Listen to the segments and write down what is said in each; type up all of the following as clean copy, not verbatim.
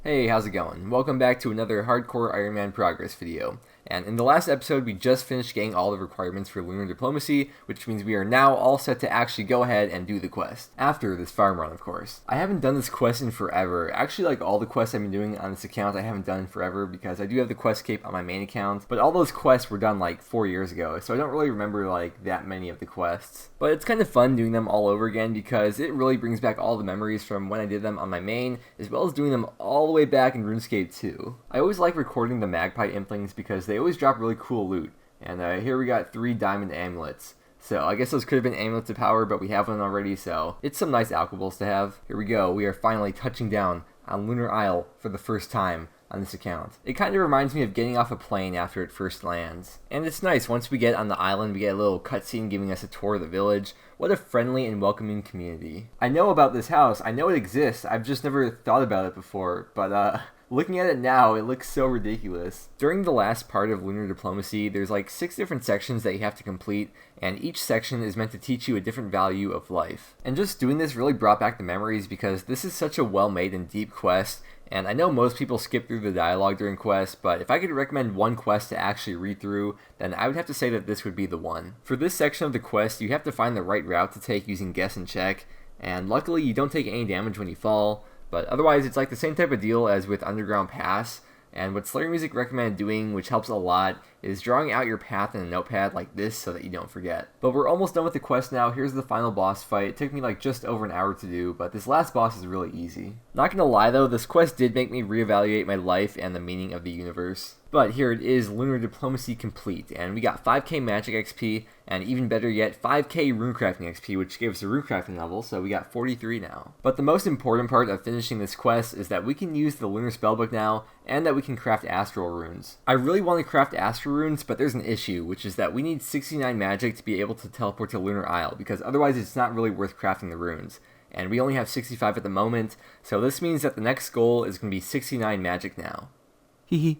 Hey, how's it going? Welcome back to another Hardcore Iron Man progress video. And in the last episode, we just finished getting all the requirements for Lunar Diplomacy, which means we are now all set to actually go ahead and do the quest. After this farm run, of course. I haven't done this quest in forever. Actually, like all the quests I've been doing on this account, I haven't done in forever because I do have the quest cape on my main account. But all those quests were done like 4 years ago, so I don't really remember like that many of the quests. But it's kind of fun doing them all over again because it really brings back all the memories from when I did them on my main, as well as doing them all the way back in RuneScape 2. I always like recording the Magpie Implings because they always drop really cool loot. And here we got 3 diamond amulets. So I guess those could have been amulets of power, but we have one already, so it's some nice alchables to have. Here we go, we are finally touching down on Lunar Isle for the first time on this account. It kind of reminds me of getting off a plane after it first lands. And it's nice, once we get on the island, we get a little cutscene giving us a tour of the village. What a friendly and welcoming community. I know about this house, I know it exists, I've just never thought about it before, but looking at it now, it looks so ridiculous. During the last part of Lunar Diplomacy, there's like 6 different sections that you have to complete, and each section is meant to teach you a different value of life. And just doing this really brought back the memories because this is such a well-made and deep quest, and I know most people skip through the dialogue during quests, but if I could recommend one quest to actually read through, then I would have to say that this would be the one. For this section of the quest, you have to find the right route to take using guess and check, and luckily you don't take any damage when you fall, but otherwise it's like the same type of deal as with Underground Pass. And what Slayer Music recommended doing, which helps a lot, is drawing out your path in a notepad like this so that you don't forget. But we're almost done with the quest now. Here's the final boss fight. It took me like just over an hour to do, but this last boss is really easy. Not gonna lie though, this quest did make me reevaluate my life and the meaning of the universe. But here it is, Lunar Diplomacy complete, and we got 5k magic XP, and even better yet, 5k runecrafting XP, which gave us a runecrafting level, so we got 43 now. But the most important part of finishing this quest is that we can use the Lunar spellbook now, and that we can craft astral runes. I really want to craft astral runes, but there's an issue, which is that we need 69 magic to be able to teleport to Lunar Isle, because otherwise it's not really worth crafting the runes. And we only have 65 at the moment, so this means that the next goal is going to be 69 magic now.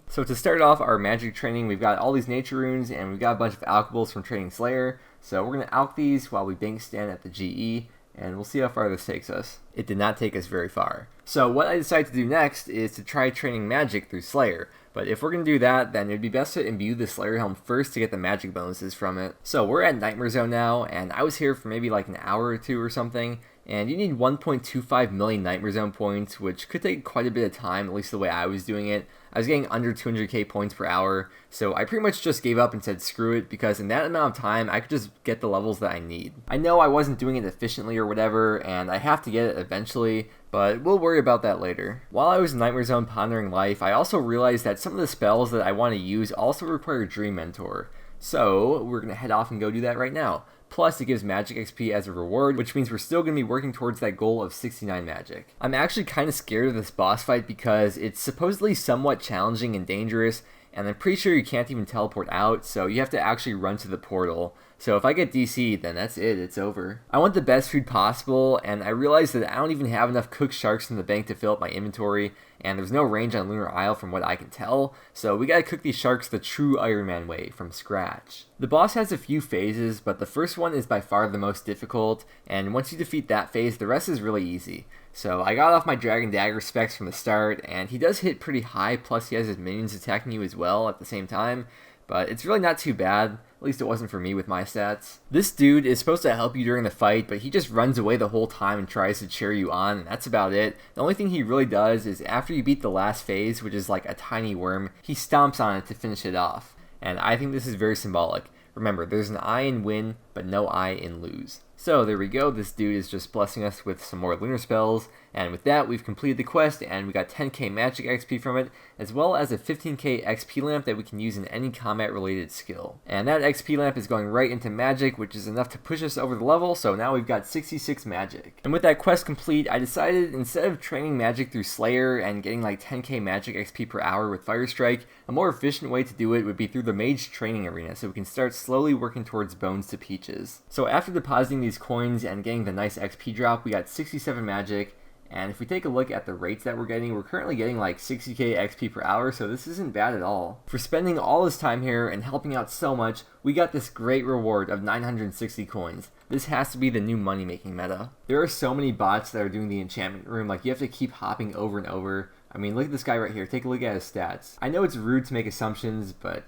So to start off our magic training, we've got all these nature runes, and we've got a bunch of alchables from training Slayer, so we're going to alch these while we bank stand at the GE, and we'll see how far this takes us. It did not take us very far. So what I decided to do next is to try training magic through Slayer, but if we're going to do that, then it would be best to imbue the Slayer Helm first to get the magic bonuses from it. So we're at Nightmare Zone now, and I was here for maybe like an hour or 2 or something, and you need 1.25 million Nightmare Zone points, which could take quite a bit of time, at least the way I was doing it. I was getting under 200k points per hour, so I pretty much just gave up and said screw it, because in that amount of time, I could just get the levels that I need. I know I wasn't doing it efficiently or whatever, and I have to get it eventually, but we'll worry about that later. While I was in Nightmare Zone pondering life, I also realized that some of the spells that I want to use also require Dream Mentor. So we're going to head off and go do that right now. Plus, it gives magic XP as a reward, which means we're still going to be working towards that goal of 69 magic. I'm actually kind of scared of this boss fight because it's supposedly somewhat challenging and dangerous, and I'm pretty sure you can't even teleport out, so you have to actually run to the portal. So if I get DC'd, then that's it, it's over. I want the best food possible, and I realized that I don't even have enough cooked sharks in the bank to fill up my inventory, and there's no range on Lunar Isle from what I can tell, so we gotta cook these sharks the true Iron Man way, from scratch. The boss has a few phases, but the first one is by far the most difficult, and once you defeat that phase, the rest is really easy. So I got off my Dragon Dagger specs from the start, and he does hit pretty high, plus he has his minions attacking you as well at the same time, but it's really not too bad. At least it wasn't for me with my stats. This dude is supposed to help you during the fight, but he just runs away the whole time and tries to cheer you on, and that's about it. The only thing he really does is after you beat the last phase, which is like a tiny worm, he stomps on it to finish it off. And I think this is very symbolic. Remember, there's an I in win, but no I in lose. So there we go, this dude is just blessing us with some more lunar spells, and with that we've completed the quest and we got 10k magic XP from it, as well as a 15k XP lamp that we can use in any combat related skill. And that XP lamp is going right into magic, which is enough to push us over the level, so now we've got 66 magic. And with that quest complete, I decided instead of training magic through Slayer and getting like 10k magic XP per hour with Fire Strike, a more efficient way to do it would be through the Mage training arena, so we can start slowly working towards Bones to Peaches. So after depositing these coins and getting the nice XP drop, we got 67 magic, and if we take a look at the rates that we're currently getting like 60k XP per hour, so this isn't bad at all. For spending all this time here and helping out so much, we got this great reward of 960 coins. This has to be the new money making meta. There are so many bots that are doing the enchantment room, like you have to keep hopping over and over. I mean, look at this guy right here. Take a look at his stats. I know it's rude to make assumptions, but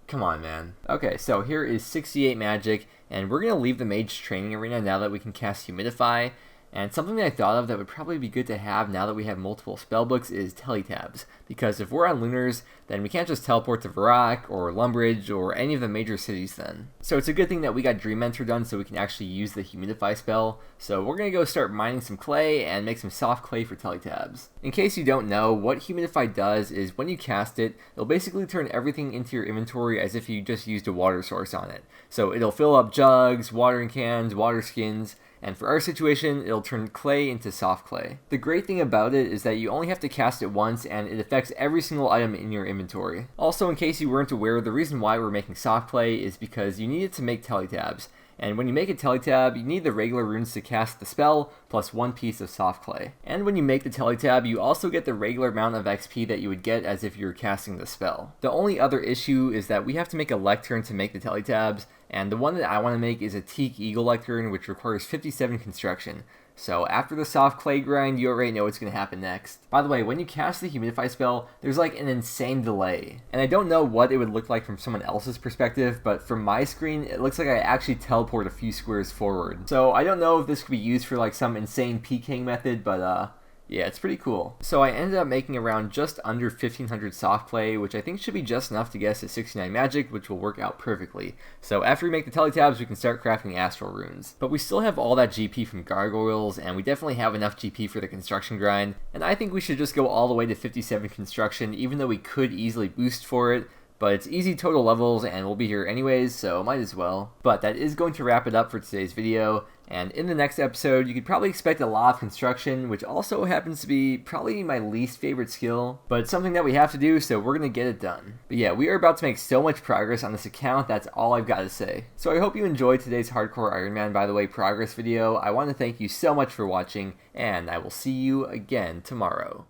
come on, man. Okay, so here is 68 magic, and we're going to leave the Mage training arena now that we can cast Humidify. And something that I thought of that would probably be good to have now that we have multiple spellbooks is teletabs. Because if we're on Lunars, then we can't just teleport to Varrock or Lumbridge or any of the major cities then. So it's a good thing that we got Dream Enter done so we can actually use the Humidify spell. So we're going to go start mining some clay and make some soft clay for teletabs. In case you don't know, what Humidify does is when you cast it, it'll basically turn everything into your inventory as if you just used a water source on it. So it'll fill up jugs, watering cans, water skins, and for our situation, it'll turn clay into soft clay. The great thing about it is that you only have to cast it once and it affects every single item in your inventory. Also, in case you weren't aware, the reason why we're making soft clay is because you need it to make teletabs. And when you make a teletab, you need the regular runes to cast the spell, plus one piece of soft clay. And when you make the teletab, you also get the regular amount of XP that you would get as if you were casting the spell. The only other issue is that we have to make a lectern to make the teletabs, and the one that I want to make is a teak eagle lectern, which requires 57 construction. So after the soft clay grind, you already know what's going to happen next. By the way, when you cast the Humidify spell, there's like an insane delay. And I don't know what it would look like from someone else's perspective, but from my screen, it looks like I actually teleport a few squares forward. So I don't know if this could be used for like some insane PKing method, but yeah, it's pretty cool. So I ended up making around just under 1500 soft clay, which I think should be just enough to get us to 69 magic, which will work out perfectly. So after we make the teletabs, we can start crafting astral runes. But we still have all that GP from gargoyles, and we definitely have enough GP for the construction grind. And I think we should just go all the way to 57 construction, even though we could easily boost for it. But it's easy total levels and we'll be here anyways, so might as well. But that is going to wrap it up for today's video. And in the next episode, you could probably expect a lot of construction, which also happens to be probably my least favorite skill. But it's something that we have to do, so we're going to get it done. But yeah, we are about to make so much progress on this account, that's all I've got to say. So I hope you enjoyed today's Hardcore Iron Man, by the way, progress video. I want to thank you so much for watching, and I will see you again tomorrow.